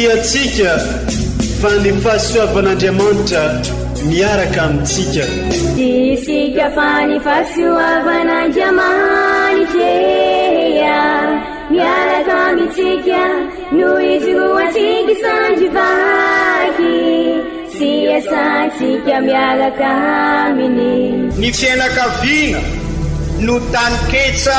tiatsika fa ny fahasoavan'Andriamanitra miaraka amintsika. Isika fa ny fahasoavan'Andriamanitra miaraka amintsika no izoatsika sandrivaky sy asantsika miaraka aminy. Ny fianakaviana no taniketsa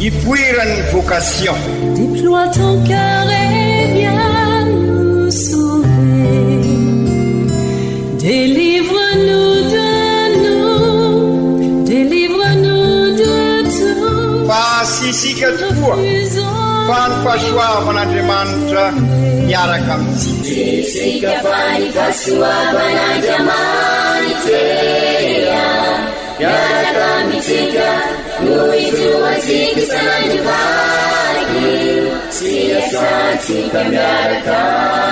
ipoiran'ny vocation. Déploie ton cœur et viens nous sauver. Délivre-nous de tout. Fa sisika tokoa fa ny fahasoavan'Andriamanitra miaraka amintsika. Sisika fa ny fahasoavan'Andriamanitra miaraka amintsika no izoatsika sandrivaky sy asantsika miaraka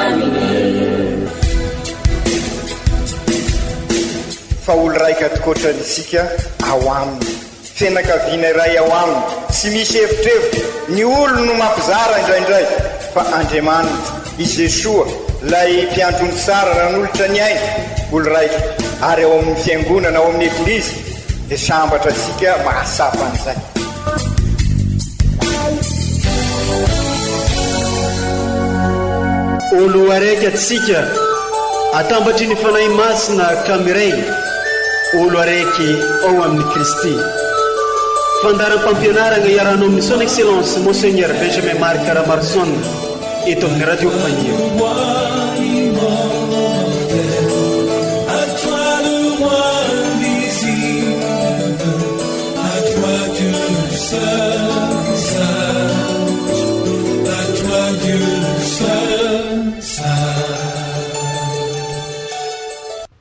aminy. Fa olo raika atokotran'isika ao aminy, fianakaviana iray ao aminy, tsy misy hevitrevitra. Ny olo no mampizara indraindray, fa Andriamanitra i Jesoa lay mpiandrony tsara ran'olotra ny aina, olo raika. Ary ao amin'ny fiangonana, ao amin'ny eglizy dia sambatra asika mahasapa an'izay. Olo araiky atsika atambatry ny fanahy masina kamiray, olo araiky ao amin'ny Kristy. Fandaram-pampianarana iaranao amin'ny son excellence Monseigneur Benjamin Marc Caramarson eto amin'ny radio Fahia.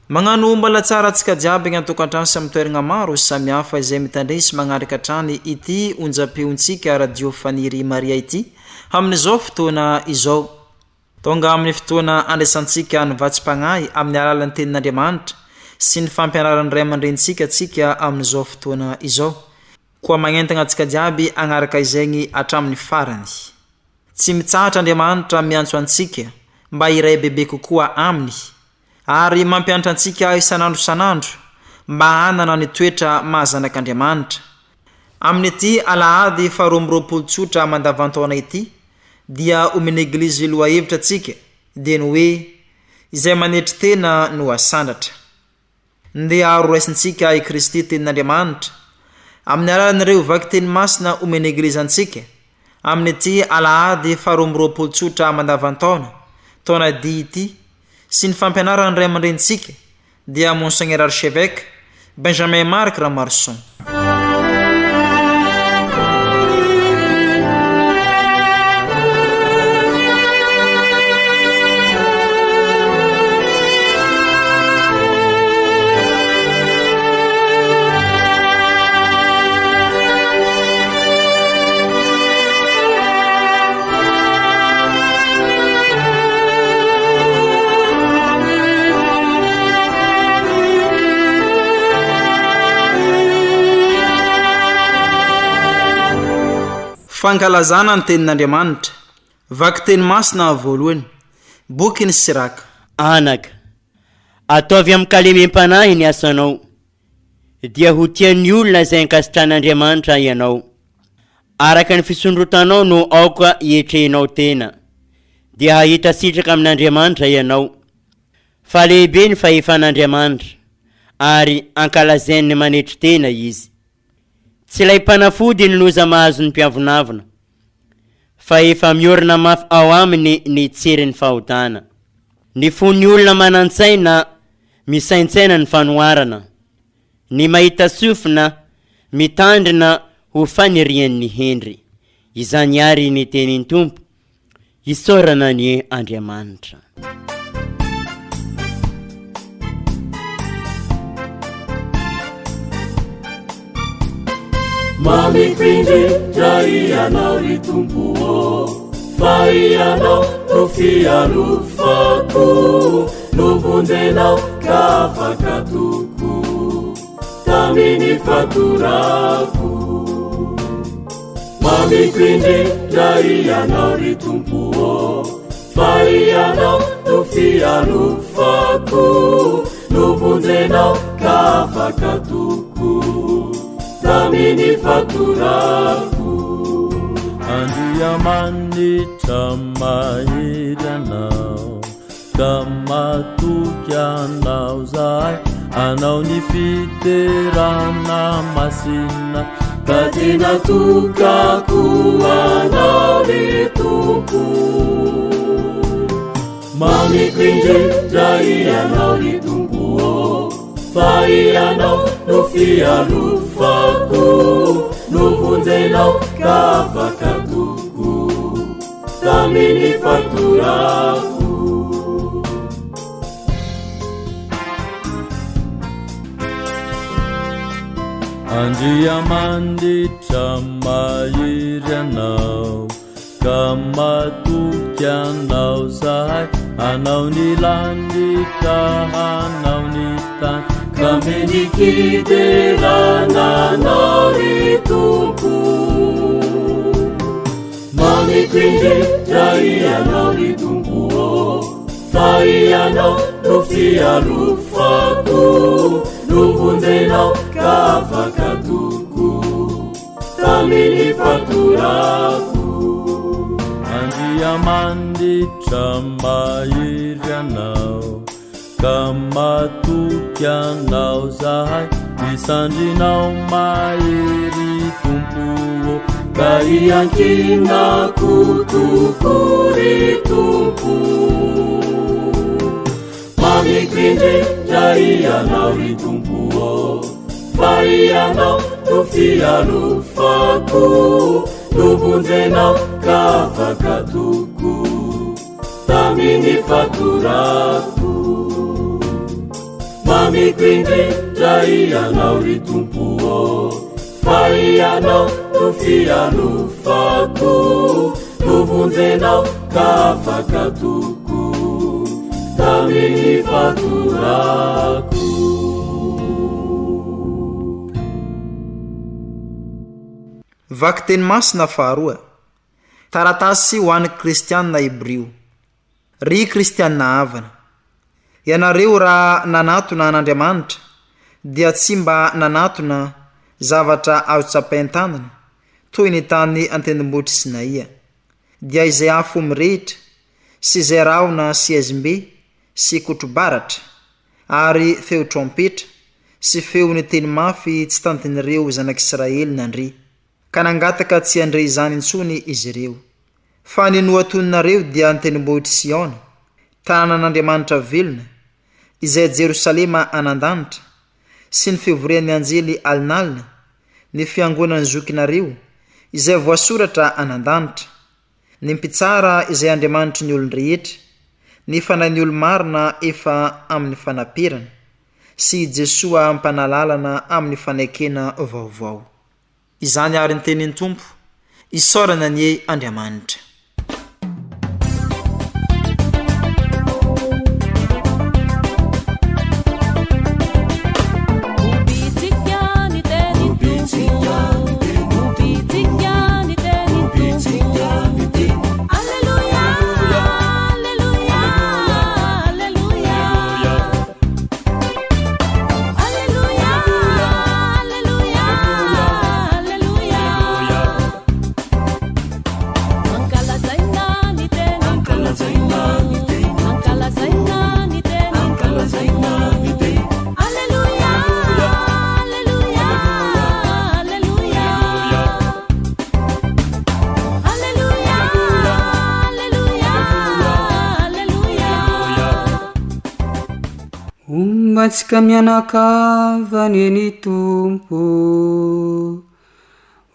Magnano mbala tsara atsika jiaby gny antokantrano sy amitoeragna maro samihafa izay mitandresy magnaraka trany ity onjam-peontsika radio faniry Maria ity amin'izao fotoana izao. Tonga amin'ny fotoana andraisantsika ny vatsim-pagnahy amin'ny alalan'ny tenin'Andriamanitra sy ny fampianaran'ny ray aman-drenitsika atsika amin'izao fotoana izao. Koa magnentagna atsika jiaby agnaraka izegny hatramin'ny farany. Tsy mitsahatra Andriamanitra miantso antsika mba iray bebe kokoa aminy, ary mampianatra antsika isanandro sanandro mba hanana ny toetra mahazanak'Andriamanitra. Amin'ity alahady faharoa tsotra mandavantaona ity dia omeny eglizy loha hevitra atsika dia ny hoe izay manetry tena no asandatra. Ndeha aro raisintsika i Kristy tenin'Andriamanitra amin'ny alalan'ireo vaky teny masina omeny eglizy antsika amin'ity alahady faharoa tsotra mandavantaona taona dia ity sy ny fampianaran'ny ray aman-drenitsika dia Monseigneur Archevêque Benjamin Marc Caramarson. Fankalazana ny tenin'Andriamanitra, vaky teny masina voalohany, boky ny Siraka. Anaka, ataovy amin'ny kalemem-panahy ny asanao, dia ho tian'ny olona izay ankasitran'Andriamanitra ianao. Araka ny fisondrotanao no aoka hietrehinao tena, dia hahita sitraka amin'Andriamanitra ianao. Fa lehibe ny fahefan'Andriamanitra, ary ankalazainy manetry tena izy. Tsy lay mpanafody ny loza mahazo ny mpiavonavona, fa efa miorina mafy ao aminy ny tserin'ny fahotana. Ny fon'ny olona manantsaina misaintsaina ny fanoharana, ny mahita sofina mitandrina ho fanirian'ny hendry. Izany ary ny tenin'ny Tompo, isaorana ny Andriamanitra. Mamipindri ianao ry Tompo, fa ianao no fialofako, novonjenao ka afaka toko tamin'ny fatorako. Mamikindra ianao ry tompo fa ianao no fialofako novonjenao ka afaka toko taminy fatorako Andriamanitra mahery anao ka matoky anao zahay anao ny fiterana masina ka tena tokako anao ry tompo mamikindra ianao ry tompo fa ianao no fialofako novonjenao ka afaka toko taminy fatorako Andriamanitra mahery anao ka matoky anao zahay anao ny landrika anao ny tany ka menikiderana anao ry tompo mamikindra ianao ry tompo fa ianao no fialofako novonjenao ka afaka toko taminy fatorako Andriamanitra mahery anao ka matoky anao zahay misandrinao mahery tompo ka iankinako toko ry tompo mamikindra ianao ry tompo fa ianao no fialofako novonjenao ka afaka toko taminy fatorako mamikindra ianao ry tompo fa ianao no fialofako novonjenao ka afaka toko taminy fatorako vaky teny masina faharoa taratasy ho an'ny kristianina hebrio ry kristianina havana ianareo raha nanatona an'Andriamanitra dia tsy mba nanatona zavatra azo tsapain-tanana toy ny tany an-tendrombohitra Sinaia dia izay afo mirehitra sy izay raona sy ezimbe sy kotrobaratra ary feo trompetra sy feo ny teny mafy tsy tantin'ireo zanak'Israely nandre ka nangataka tsy andre izany intsony izy ireo fa ny noatoninareo dia ny tendrombohitra Siona tanànan'Andriamanitra velona izay Jerosalema anandanitra sy ny fivorian'ny anjely alinalina ny fiangonan'ny zokinareo izay voasoratra anandanitra ny mpitsara izay Andriamanitra ny olon-drehetra ny fanahin'ny olo-marina efa amin'ny fanapirana sy Jesoa ampanalalana amin'ny fanaikena vaovao izany ary ny tenin'ny tompo isaorana ny Andriamanitra Ombatsika mianakavany ny tompo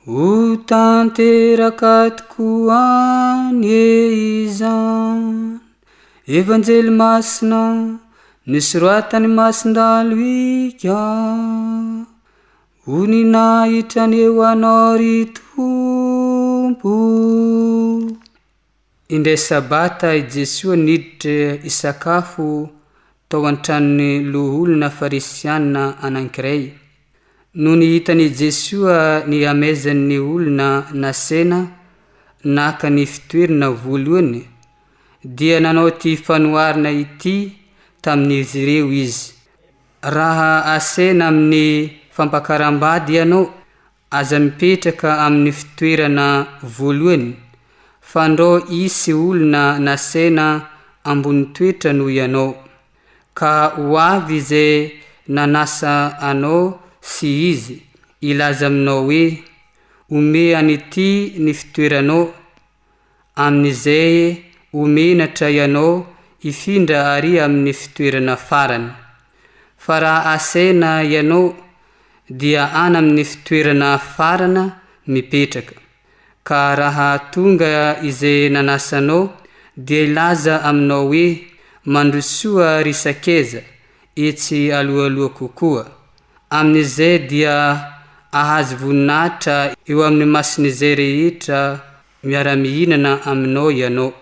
ho tanteraka tokoa ny izany evanjely masina nisoratany masindalo ika ho ninahitra ny eo anao ry tompo indray sabata i Jesoa niditra isakafo tao an-tranony loholona farisianina anankiray no nihitany Jesoa ny amezan'ny olona nasena naka ny fitoerana voalohany dia nanao ty fanoharana ity tamin'izy ireo izy. Raha asena amin'ny fampakaram-bady ianao, aza mipetraka amin'ny fitoerana voalohany, fandro isy olona nasena ambony toetra noho ianao, ka ho avy izay nanasa anao sy izy ilaza aminao hoe ome an'ity ny fitoeranao, amin'izay omenatra ianao ifindra ary amin'ny fitoerana farany. Fa raha asena ianao dia ana amin'ny fitoerana farana mipetraka, ka raha tonga izay nanasanao dia ilaza aminao hoe mandrosoa risakeza etsy aloaloha kokoa, amin'izay dia ahazo voninahitra eo amin'ny masin'izay rehetra miara-mihinana aminao ianao.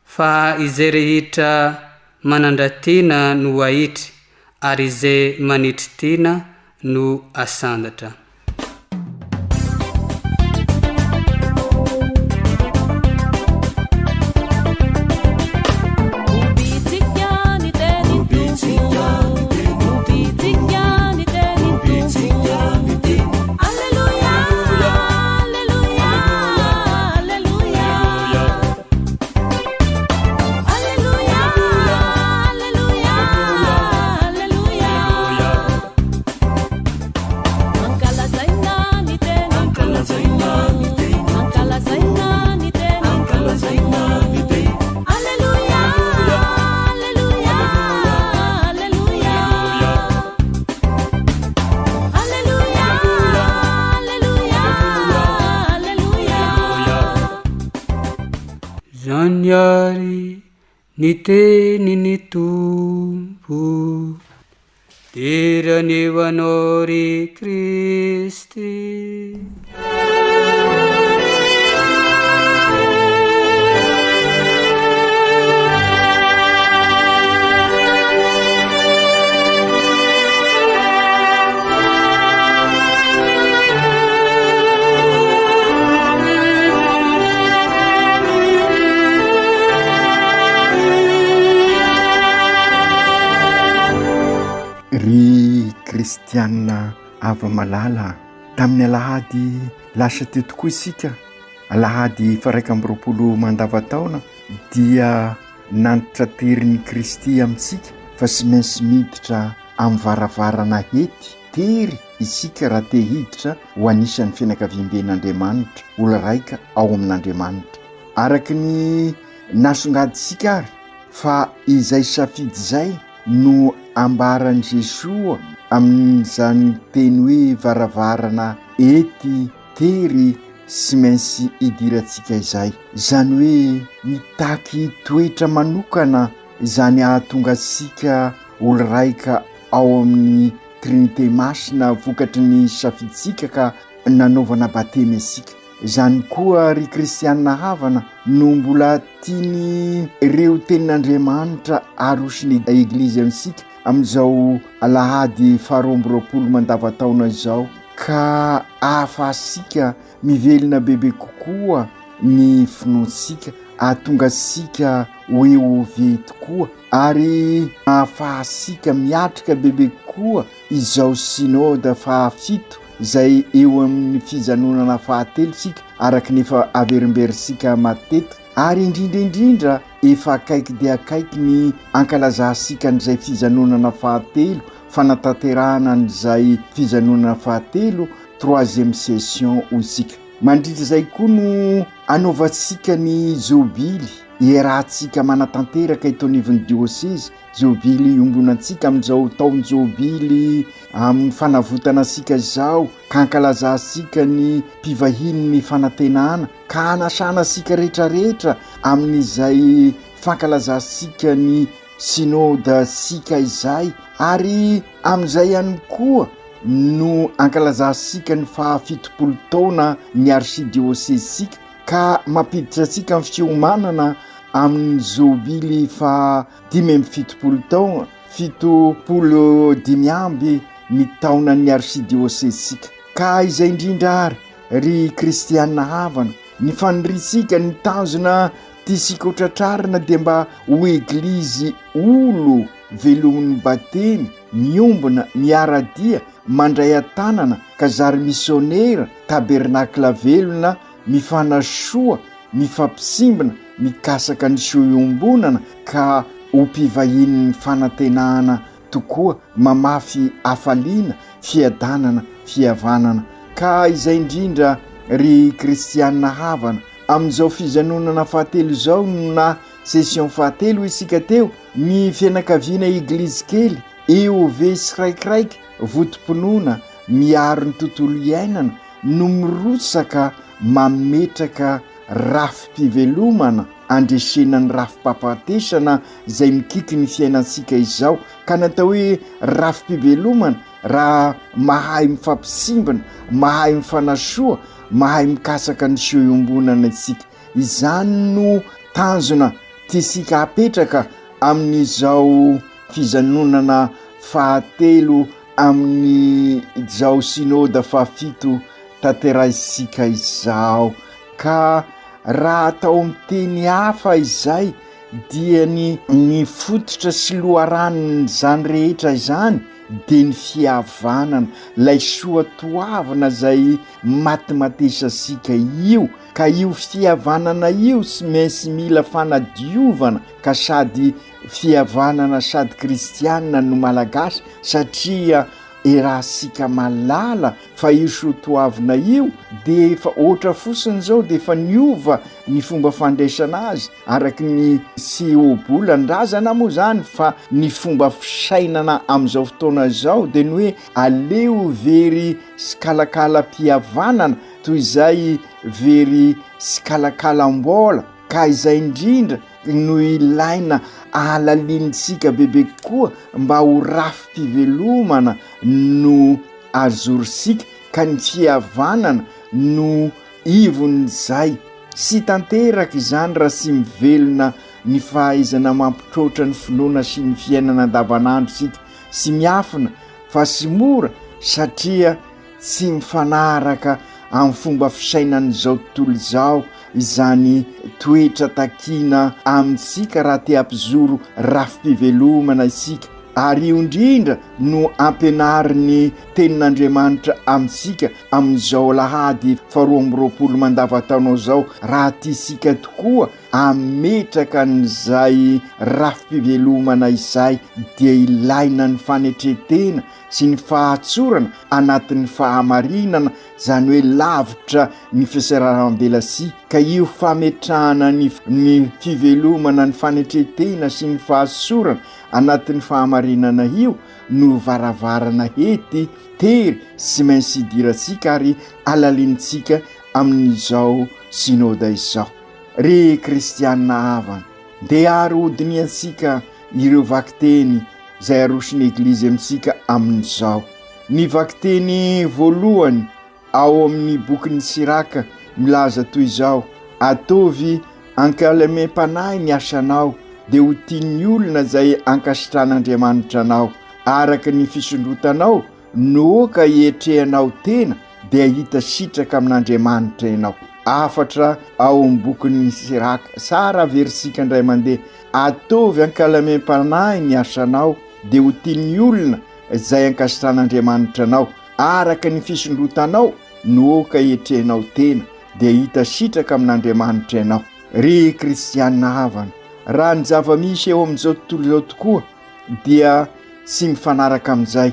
Fa izay rehetra manandra-tena no ahitry, ary izay manitry tena no asandatra. Zaniary ny teny ny tompo, terany eo anao ry Kristy. Ry kristianina ava malala, tamin'ny alahady lasa teo tokoa isika. Alahady faraika amby roapolo mandavataona dia nantitra terin'ny Kristy amintsika, fa sy maintsy miditra amin'ny varavarana hety tery isika raha te hiditra ho anisan'ny fianakaviam-ben'Andriamanitra, OLOARAIKY ao amin'Andriamanitra. Araky ny nasongadisika ary fa izay safidy izay no ambaran Jesoa amin'izany teny hoe varavarana hety tery sy maintsy idirantsika izay. Izany hoe mitaky toetra manokana izany ahatonga sika OLOARAIKY ao amin'ny Trinité masina vokatry ny safiditsika ka nanaovana batemy asika. Izany koa ry kristianina havana no mbola tiany ireo tenin'Andriamanitra arosiny eglizy amintsika amin'izao alahady faharoa amby roapolo mandavataona izao, ka ahafahasika mivelona bebe kokoa ny finoantsika, ahatonga sika hoe ove tokoa, ary ahafahasika miatrika bebe kokoa izao synode fahafito izay eo amin'ny fijanonana fahatelo sika araky nefa averimberisika matetika, ary indrindra efa akaiky dia akaiky ny ankalazasika n'izay fijanonana fahatelo, fanatanterahana n'izay fijanonana fahatelo, 3e session ho isika. Mandritra izay koa no anaovantsika ny jobily iarahantsika manatanteraka eto anivon'ny diocese, jobily ombonantsika amin'izao taon'ny jobily amin'ny fanavotana asika izao, ka ankalazasika ny mpivahiny ny fanantenana, ka anasana sika rehetrarehetra amin'izay fankalazasika ny synode sika izay, ary amin'izay ihany koa no ankalazasika ny fahafitopolo taona ny archidiocesesika, ka mampiditra antsika amin'ny fiomanana amin'ny jobily fa 5 amby fitopolo taona, 75 amby ny taonan'ny arsidiosesika. Ka izay indrindra ry kristianina havana, ny fanirisika ny tanjona tisika hotratrarina dia mba ho eglizy olo velomin'ny batemy, miombona, miaradia, mandray atanana, kazary missionnaire, tabernakla velona, mifanasoa, mifampisimbana, mikasaka ny soiombonana ka ho mpivahiny fanantenana tokoa, mamafy afaliana, fiadanana, fihavanana. Ka izay indrindra ry kristianina havana, amin'izao fijanonana fahatelo zao na session fahatelo isika teo, ny fianakaviana eglizy kely EOV siraikiraiky votom-pinoana miaro ny tontolo iainana no mirotsaka mametraka rafi-pivelomana andresenany rafi-papatesana izay mikiky ny fiainansika izao. Ka natao hoe rafi-pivelomana raha mahay mifampisimbana, mahay mifanasoa, mahay mikasaka ny soiombonana isika. Izany no tanjona tisika apetraka amin'izao fijanonana fahatelo amin'ny izao synode fahafito tanterahisika izao. Ka raha atao amin'ny teny hafa izay dia ny fototra sy loharaniny zany rehetra izany dia ny fihavanana, lay soatoavana zay matimatesasika io. Ka io fihavanana io sy mainsy mila fanadiovana, ka sady fihavanana sady kristianina no malagasy, satria erahasika malala fa io soatoavina io dia efa ohatra fosiny zao dia efa niova ny fomba fandraisana azy araky ny sy obolan-drazana moa zany, fa ny fomba fisainana amin'izao fotoana zao dia ny hoe aleo very sikalakalam-pihavanana toy izay very sikalakalam-bola. Ka izay indrindra no ilaina alaliantsika bebe koa mba ho rafi-pivelomana no azorisika, ka ny fihavanana no ivon'izay. Sy tanteraka izany raha sy mivelona ny fahaizana mampitrotra ny finoana sy ny fiainana andavanandro sika, sy miafina fa sy mora, satria tsy mifanaraka amin'ny fomba fisainan'izao tontolo izao izany toetra takina amintsika raha te hampizoro rafi-pivelomana isika. Ary io indrindra no ampianariny tenin'Andriamanitra amintsika amin'izao alahady 12 mandavataona zao, raha tisika tokoa ametraka n'izay rafi-pivelomana izay dia ilaina ny fanetretena sy ny fahatsorana anatin'ny fahamarinana, zany hoe lavitra ny fisararam-belasi. Ka io fametrahana ny fivelomana, ny fanetretena sy ny fahatsorana anatin'ny fahamarinana io no varavarana hety tery sy mainsy idirasika ary alalintsika amin'izao synode izao. Ry kristianina havana, dia ary hodiny ansika ireo vakiteny zay arosiny eglizy amintsika amin'izao. Ny vakiteny voalohany ao amin'ny bokin'ny Siraka milaza toy izao: atovy ankalemem-panahy ny asanao, dia ho tiany olona zay ankasitran'Andriamanitra anao, araka ny fisondrotanao no ka hietrehanao tena dia hita sitraka amin'Andriamanitra ianao. Afatra ao amin'ny bokin'ny Siraka, sara versika indray mandeha: atovy ankalemem-panahy ny asanao, dia ho tiany olona zay ankasitran'Andriamanitra anao, araka ny fisondrotanao no ka hietrehanao tena dia hita sitraka amin'Andriamanitra ianao. Ry kristianina havana, raha ny zava-misy eo amin'izao tontolo izao tokoa dia sy mifanaraka amin'izay,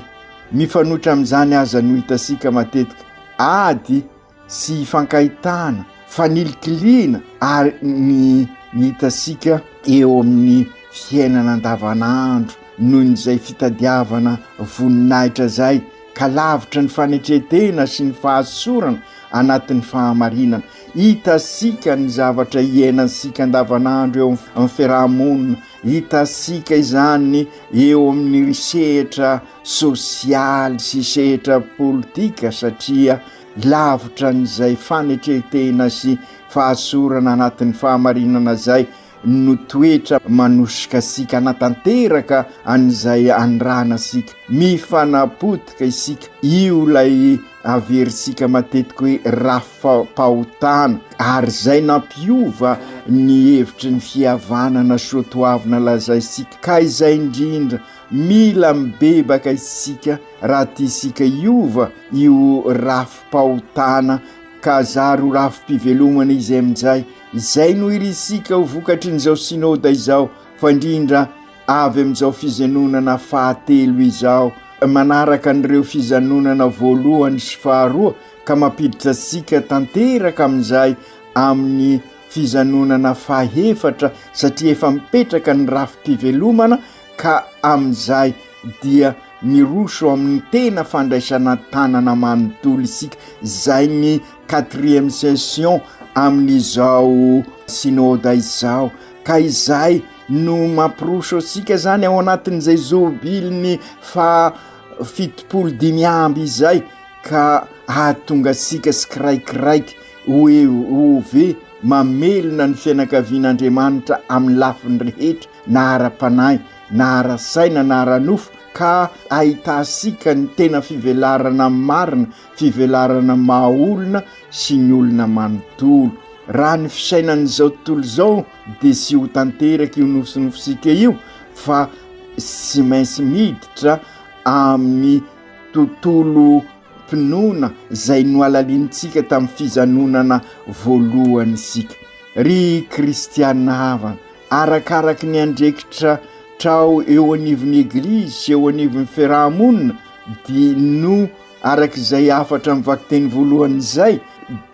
mifanotra amin'izany aza no hitasika matetika ady sy fankahitana, fanilikiliana ary ny hitasika eo amin'ny fiainana andavanandro noho n'izay fitadiavana voninahitra zay, ka lavitra ny fanetretena sy ny fahasorana anatin'ny fahamarinana. Hitasika ny zavatra iainansika andavanandro eo amin'ny fiarahamonina, hitasika izany eo amin'ny sehatra sosialy sy sehatra politika, satria lavitra n'izay fanetretena sy fahasorana anatin'ny fahamarinana zay no toetra manosika sika anatanteraka an'izay andrana sika, mifanapotika isika. Io lay averisika matetika hoe rafim-pahotana, ary zay nampiova ny hevitry ny fihavanana soatoavina lazaisika. Ka izay indrindra mila mibebaka isika raha tia isika iova io rafim-pahotana ka zaro rafim-pivelomana izy amin'izay. Izay no irisika ho vokatry n'izao synôda izao, fa indrindra avy amin'izao fijanonana fahatelo izao, manaraka an'ireo fijanonana voalohany sy faharoa, ka mampiditra sika tanteraka amin'izay amin'ny fijanonana fahefatra, satria efa mipetraka ny rafim-pivelomana. Ka amin'izay dia miroso amin'ny tena fandraisana tanana manontolo isika. Zay ny 4e session amin'izao synôda izao. Ka izay no mampiroso asika zany ao anatin'izay zobiliny fa 75 amby izay, ka ahatonga asika sikiraikiraiky hoe ove mamelona ny fianakavian'Andriamanitra amin'ny lafiny rehetra, na ara-panahy, na ara-saina, na ara-nofo, ka ahitasika ny tena fivelarana marina, fivelarana maha-olona sy ny olona manontolo. Raha ny fisainan'izao tontolo izao dia sy ho tanteraky io nofinofisika io, fa sy mainsy miditra amin'ny tontolo mpinoana zay no alaliantsika tamin'ny fijanonana voalohany isika. Ry kristianina havana, arakaraky ny andraikitra trao eo anivon'ny eglizy sy eo anivon'ny fiarahamonina, dia no arak'izay afatra mivaky teny voalohany izay,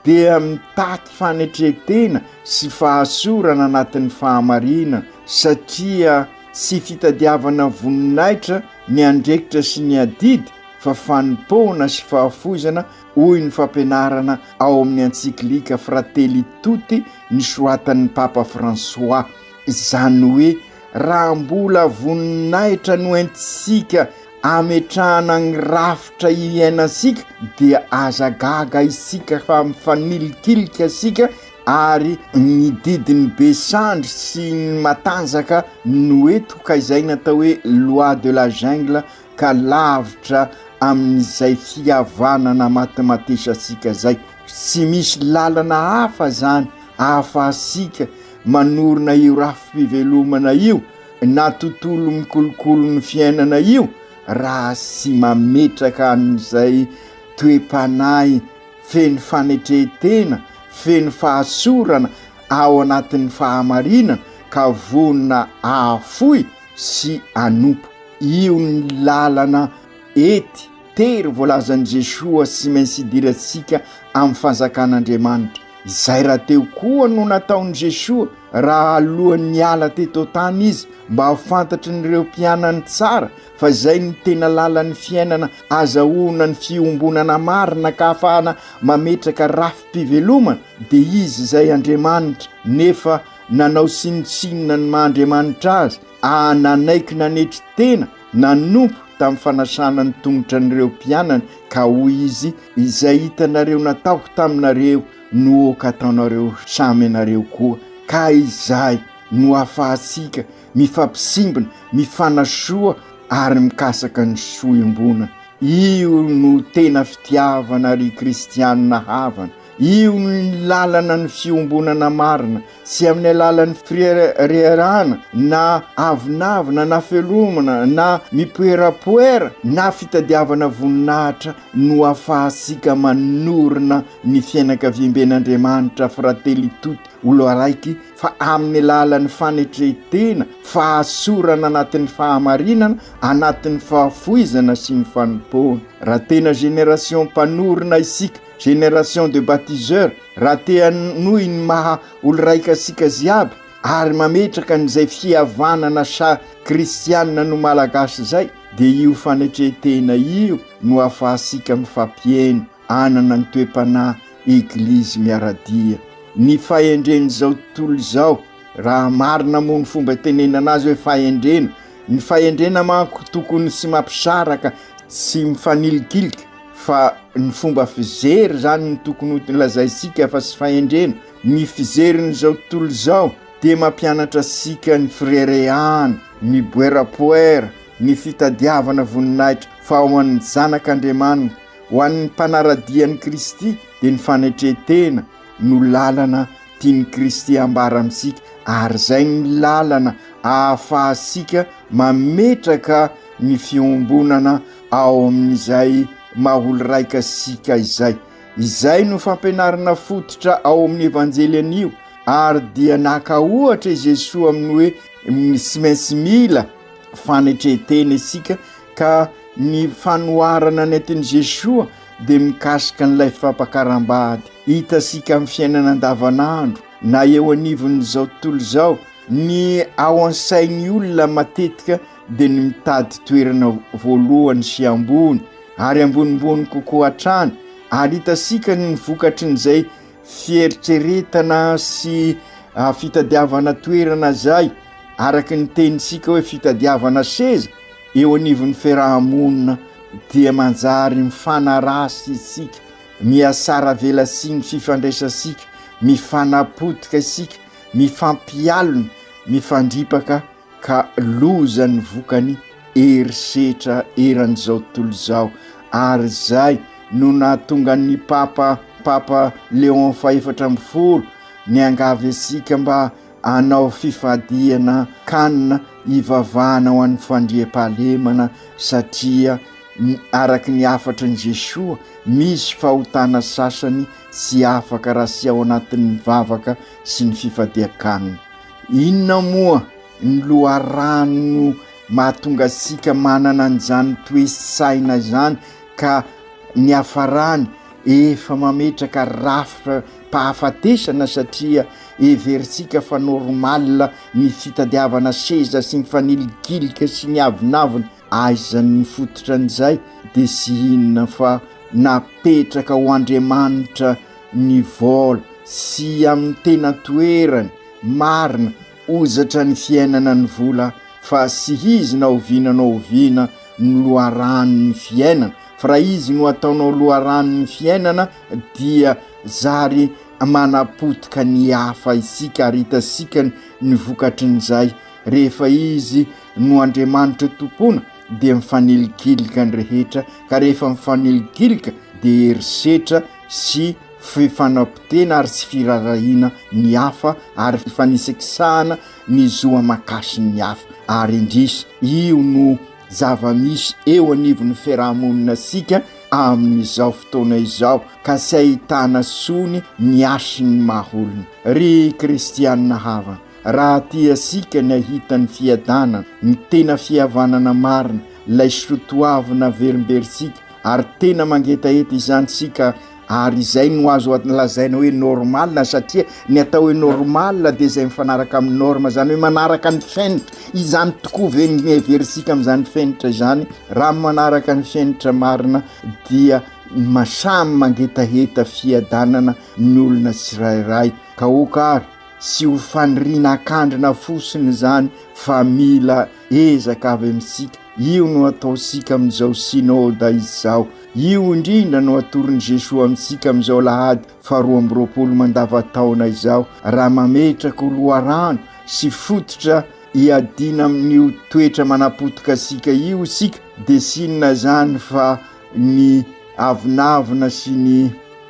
dia mitaky fanetretena sy fahasorana anatin'ny fahamarina, satria sy fitadiavana voninahitra ny andraikitra sy ny adidy, fa fanompoana sy fahafozana, hoy ny fampianarana ao amin'ny antsiklika Fratelli Tutti nisoratan'ny Papa François. Izany hoe raha mbola voninahitra no entisika ametrahana ny rafitra iainasika, dia azagaga isika fa mifanilikilika sika, ary ny didiny besandry sy ny matanjaka no eto. Ka izay natao hoe loi de la jungle, ka lavitra amin'izay fihavanana matematesasika zay. Sy misy lalana hafa zany ahafahasika manorina io rafim-pivelomana io na tontolo mikolokolo ny fiainana io, raha sy mametraka an'izay toe-panahy feno fanetretena, feno fahasorana ao anatin'ny fahamarinana, ka vonina ahafoy sy anompo. Io ny lalana ety tery voalazan'i Jesosy sy mainsy idirantsika amin'ny fanjakan'Andriamanitra. Izay raha teo koa no nataon'i Jesosy raha alohan'ny ala teto tany izy, mba hafantatry n'ireo mpianany tsara fa izay ny tena lalan'ny fiainana azahoana ny fiombonana marina ka ahafahana mametraka rafim-pivelomana. Dia izy izay Andriamanitra, nefa nanao sinitsinina ny maha-Andriamanitra azy, nanaiky nanetry tena, nanompo tamin'ny fanasana ny tongotra n'ireo mpianany, ka hoy izy, izay hitanareo nataoko taminareo no oka ataonareo samy anareo koa. Ka izay no ahafahasika mifampisimbona, mifanasoa ary mikasaka ny soimbona. Io no tena fitiavana ry kristianina havana. Io ny lalana ny fiombonana marina, sy amin'ny alalan'ny firerahana, na avinavina, na felomana, na mipoerapoera, na fitadiavana voninahitra, no ahafahasika manorina ny fianakaviam-ben'Andriamanitra Fratelli Tutti, OLOARAIKY, fa amin'ny alalan'ny fanetretena, fahasorana anatin'ny fahamarinana, anatin'ny fahafoizana sy ny fanompoana. Raha tena génération mpanorina isika, génération de baptiseur, raha te hanohy ny maha olo raika asika ziaby, ary mametraka n'izay fihavanana sa kristianina no malagasy zay, dia io fanetretena io no ahafahasika mifampieno, anana ny toe-panahy eglizy miaradia. Ny fahendreny zao tontolo zao, raha marina moa ny fomba tenenana azy hoe fahendrena, ny fahendrena manko tokony sy mampisaraka sy mifanilikilika, fa ny fomba fizery zany ny tokony ho lazaisika fa sy fahendrena. Ny fizerin'izao tontolo zao dia mampianatra sika ny firerehana, ny boerapoera, ny fitadiavana voninahitra fa ho an'ny zanak'Andriamanitra, ho an'ny mpanaradian'i Kristy dia ny fanetretena no lalana tiany Kristy ambara amintsika, ary zay ny lalana ahafahasika mametraka ny fiombonana ao amin'izay maha-oloraika sika izay no fampianarana fototra ao amin'ny evanjely anio, ary dia naka ohatra Jesosy amin'ny hoe sy maintsy mila fanetretena isika, ka ny fanoharana nentin'i Jesosy dia mikasika n'ilay fampakaram-bady hitasika amin'ny fiainana andavanandro na eo anivon'izao tontolo izao. Ny ao an-sain'ny olona matetika dia ny mitady toerana voalohany sy ambony, ary ambonimbony kokoa hatrany, ary hitasika ny vokatry n'izay fieritreretana sy fitadiavana toerana zay, araky ny tenisika hoe fitadiavana seza eo anivon'ny fiarahamonina, dia manjary mifanarasy isika, miasara velasiny fifandraisasika, mifanapotika isika, mifampialina, mifandripaka, ka loza ny vokany herisetra eran'izao tontolo izao. Ary zay no nahatonga ny papa Léon faefatra amby folo niangavy asika mba hanao fifadiana kanina ivavahana ho an'ny fandriam-pahalemana, satria araky ny afatra ny Jesosy misy fahotana sasany sy afaka raha sy ao anatin'ny vavaka sy ny fifadia-kanina. Inona moa ny loharano mahatonga asika manana an'izany toe-saina zany, ka ny hafarany efa mametraka rafitra pahafatesana, satria eversika fa normal ny fitadiavana seza sy ny fanilikilika sy ny avinavina. Aizany fototra an'izay dia sy inona fa napetraka ho Andriamanitra ny vola sy amin'ny tena toerany marina ozatra ny fiainana ny vola, fa sy izy na ovinanao ovina ny loharan'ny fiainana, fa raha izy no ataonao loharan'ny fiainana dia zary manapotika ny hafa isika, ary hitasika ny vokatry n'izay. Rehefa izy no Andriamanitra tompona dia mifanilikilika ny rehetra, ka rehefa mifanilikilika dia herisetra sy fifanapotena ary sy firarahina ny hafa, ary fifanisekisahana ny zoa makasy ny hafa. Ary indrisy io no zava-misy eo anivon'ny fiarahamonina sika amin'izao fotoana izao, ka sy ahitana sony miasy ny maha-olona. Ry kristianina havana, raha tia sika ny ahitany fiadanana, ny tena fihavanana marina, lay sotoavina verimberisika, ary tena mangetaheta izany sika, ary izay no azo lazaina hoe normal, satria ny atao hoe normal dia izay mifanaraka amin'ny norma, zany hoe manaraka ny fenitra izany tokoa verisika amin'izany fenitra izany. Raha manaraka ny fenitra marina dia masamy mangetaheta fiadanana ny olona tsirairay, ka okary sy ho fanirina akandrina fosiny zany, fa mila ezaka avy amintsika. Io no ataosika amin'izao synôda izao, io indrindra no atorin'i Jesosy amintsika amin'izao Alahady 12 mandavataona izao, raha mametraka ho loharano sy fototra hiadina amin'io toetra manapotika sika io sika, dia sinona zany fa ny avinavina sy ny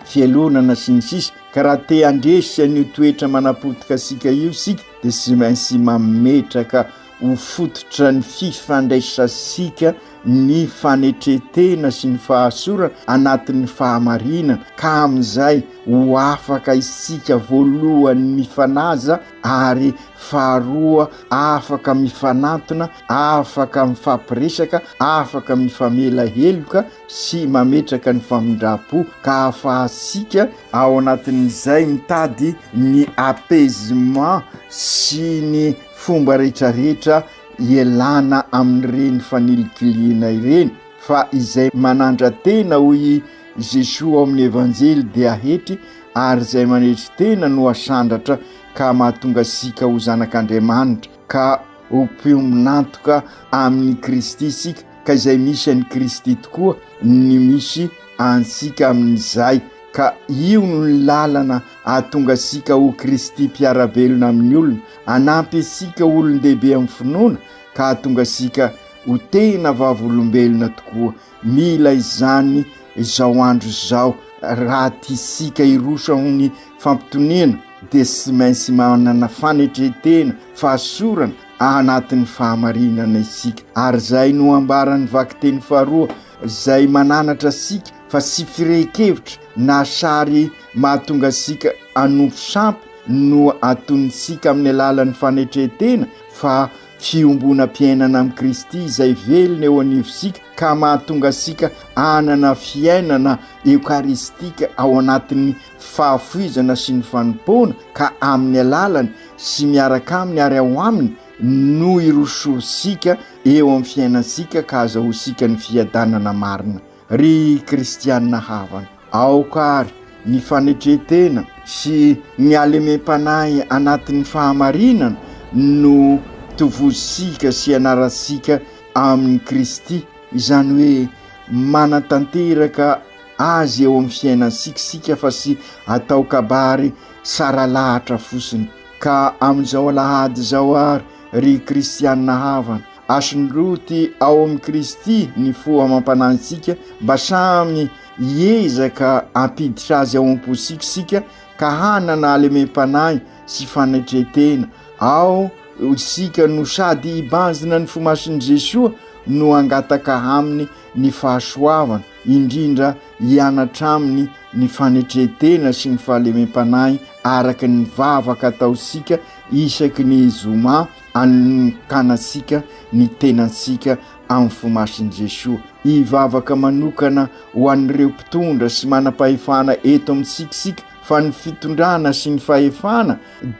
fialonana sy ny sisa. Ka raha te andresy an'io toetra manapotika sika io sika, dia sy maintsy mametraka ho fototra ny fifandraisasika, ny fanetretena sy ny fahasorana anatin'ny fahamarinana, ka amin'izay ho afaka isika voalohany mifanaja, ary faharoa afaka mifanatona, afaka mifampiresaka, afaka mifamela heloka sy mametraka ny famindram-po, ka ahafahasika ao anatin'izay mitady ny apaisement sy ny fomba rehetrarehetra ielana amin'ireny fanilikiliana ireny. Fa izay manandra-tena hoy Jesosy ao amin'ny evanjely dia ahetry, ary izay manetry tena no asandratra, ka mahatonga sika ho zanak'Andriamanitra, ka ho mpiominantoka amin'ny Kristy sika, ka izay misy an'i Kristy tokoa ny misy ansika amin'izay, ka io no ny lalana ahatonga asika ho Kristy mpiarabelona amin'ny olona, anampy asika olon-dehibe amin'ny finoana ka ahatonga asika ho tena vavolombelona tokoa. Mila izany izao andro izao, raha tisika hiroso amin'ny fampitoniana dia tsy maintsy manana fanetretena, fahasorana anatin'ny fahamarinana isika. Ary zay no ambaran'ny vakiteny faharoa zay mananatra asika fa tsy firehekevitra na sary mahatonga asika hanompo sampy no atonisika amin'ny alalan'ny fanetretena, fa fiombonam-piainana amin'ny Kristy izay velona eo anivosika ka mahatonga asika anana fiainana eukaristika ao anatin'ny fahafoizana sy ny fanompona, ka amin'ny alalany sy miaraka aminy ary ao aminy no irososika eo amin'ny fiainansika ka azahosika ny fiadanana marina. Ry kristianina havana, aoka ary ny fanetretena sy ny alemem-panahy anatin'ny fahamarinana no tovosika sy anarasika amin'ny Kristy, izany hoe manatanteraka azy eo amin'ny fiainansika fa sy atao kabary sara lahatra fosiny. Ka amin'izao alahady zao ary ry kristianina havana, asiny roty ao amin'ny Kristy ny fo amam-panahintsika mba samy hiezaka ampiditra azy ao am-posikisika ka hanana alemem-panahy sy fanetretena ao isika no sady hibanjina ny fomasin'i Jesoa no angataka aminy ny fahasoavana, indrindra hianatra aminy ny fanetretena sy ny fahalemem-panahy araka ny vavaka ataosika isaky ny zoma anokanasika ny tenansika amin'ny fomasin'i Jesoa. Hivavaka manokana ho an'ireo mpitondra sy manam-pahefana eto amin'nsikisika, fa ny fitondrana sy ny fahefana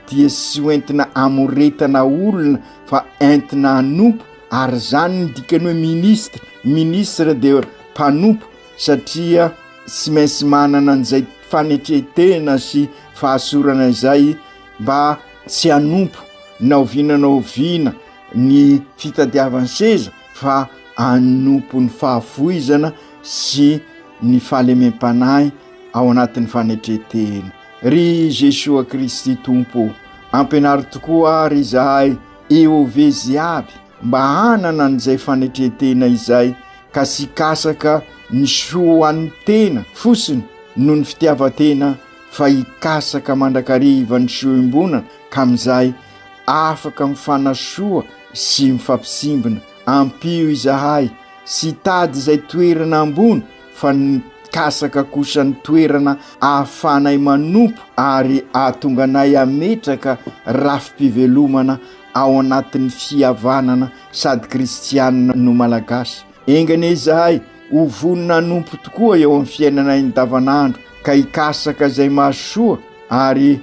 dia sy hoentina amoretana olona fa entina hanompo, ary zany ny dikany hoe ministra dia mpanompo, satria sy maintsy manana an'izay fanetretena sy fahasorana izay mba tsy hanompo na oviana ny fitadiavany seza, fa hanompo ny fahavoizana sy ny fahalemem-panahy ao anatin'ny fanetretena. Ry Jesoa Kristy Tompo, ampianary tokoa ary izahay eo vezy aby mba hanana an'izay fanetretena izay, ka sikasaka ny soa an'ny tena fosiny no ny fitiavatena, fa hikasaka mandrakariva ny soa-imbonana, ka amin'izay afaka mifanasoa sy mifampisimbina. Ampio izahay sy tady izay toerana ambony, fa kasaka kosa ny toerana ahafanay manompo ary ahatonganay ametraka rafi-pivelomana ao anatin'ny fihavanana sady kristianina no malagasy. Engane izahay ho vonina hanompo tokoa eo amin'ny fiainanay andavanandro, ka hikasaka izay mahasoa ary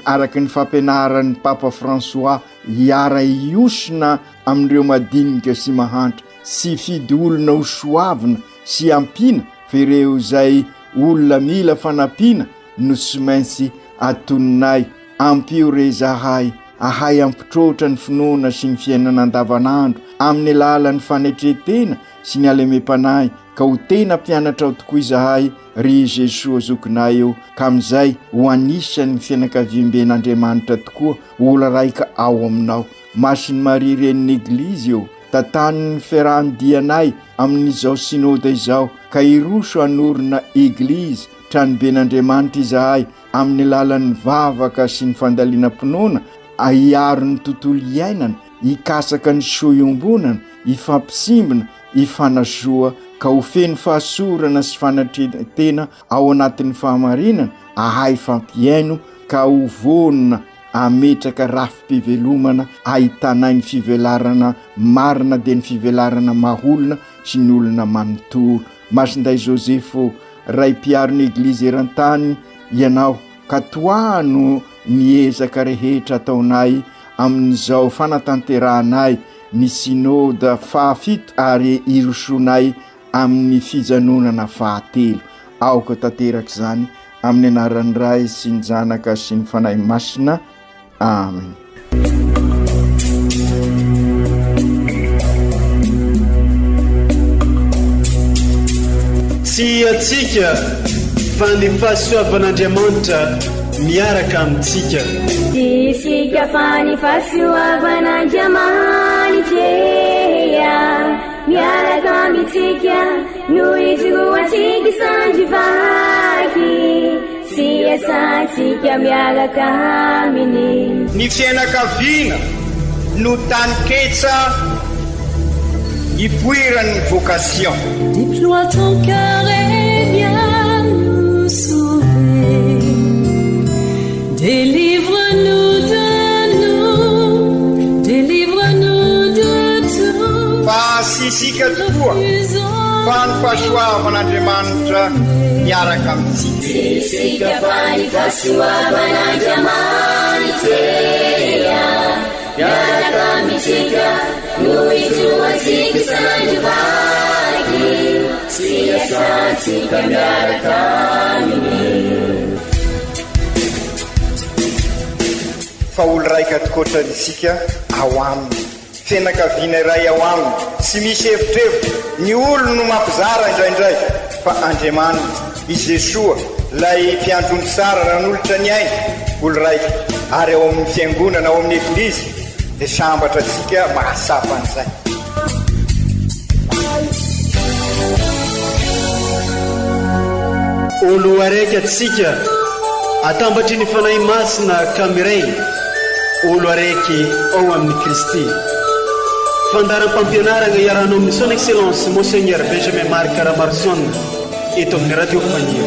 araka ny fampianaran'ny Papa François hiara hiosina amin'ireo madinika sy mahantra, sy fidy olona ho soavina sy ampiana, fa ireo izay olona mila fanampiana no sy maintsy atoninay. Ampio re zahay ahay ampitrotra ny finoana sy ny fiainana andavanandro amin'ny alalan'ny fanetretena sy ny alemem-panahy, ka ho tena mpianatra ao tokoa izahay ry Jesoa zokinay eo, ka amin'izay ho anisan'ny fianakaviam-ben'Andriamanitra tokoa olo raika ao aminao. Masiny Maria renin'ny Eglizy eo, tantaniny ferany dianay amin'izao sinôda izao, ka iroso anorina Eglizy trano ben'Andriamanitra izahay amin'ny alalan'ny vavaka sy ny fandaliana-pinoana, ahiaro ny tontolo iainana, hikasaka ny soa-iombonana, hifampisimbina, hifanasoa, ka ho feno fahasorana sy fanatretena ao anatin'ny fahamarinana, ahay fampiaino, ka ho vonona ametraka rafi-pivelomana, ahitanay ny fivelarana marina dia ny fivelarana maholona sy ny olona manontolo. Masinday Josefo, ray mpiaron'ny Eglizy eran-tany ianao, ka toano miezaka rehetra ataonay amin'izao fanatanteranay ny sinôda fahafito ary irosonay amin'ny fijanonana fahatelo. Aoka tanteraka izany amin'ny anaran'ny Ray sy ny Zanaka sy ny Fanahy Masina. Amen. Tsy atsika fa ny fahasoavan'Andriamanitra miaraka amintsika. Isika fa ny fahasoavan'Andriamanitra miaraka amintsika noho izy roantsika sandrivaky sy asantsika miaraka aminy. Ny fianakaviana no taniketsa ipoiran'ny vocation. Déploie ton cœur et viens nous sauver. Délivre-nous de nous, délivre-nous de tout. Fa sisika tokoa fa ny fahasoavan'Andriamanitra miaraka amintsika. Sisika fa ny fahasoavan'Andriamanitra miaraka amintsika noho izy roantsika sandrivaky sy asantsika miaraka aminy. Fa olo raika atokotran isika ao aminy, fianakaviana iray ao aminy, tsy misy hevitrevitra. Ny olo no mampizara indraindray, fa Andriamanitra i Jesoa lay mpiandrony tsara ranolotra ny aina olo raika, ary ao amin'ny fiangonana ao amin'ny eglizy dia sambatra antsika mahasapa an'izay. Olo araiky atsika atambatry ny fanahy masina kamiray, olo araiky ao amin'ny Kristy. Fandaram-pampianarana iaranao amin'ny son excellence Monseigneur Benjamin Marc Caramarson eto amin'ny radio Fania.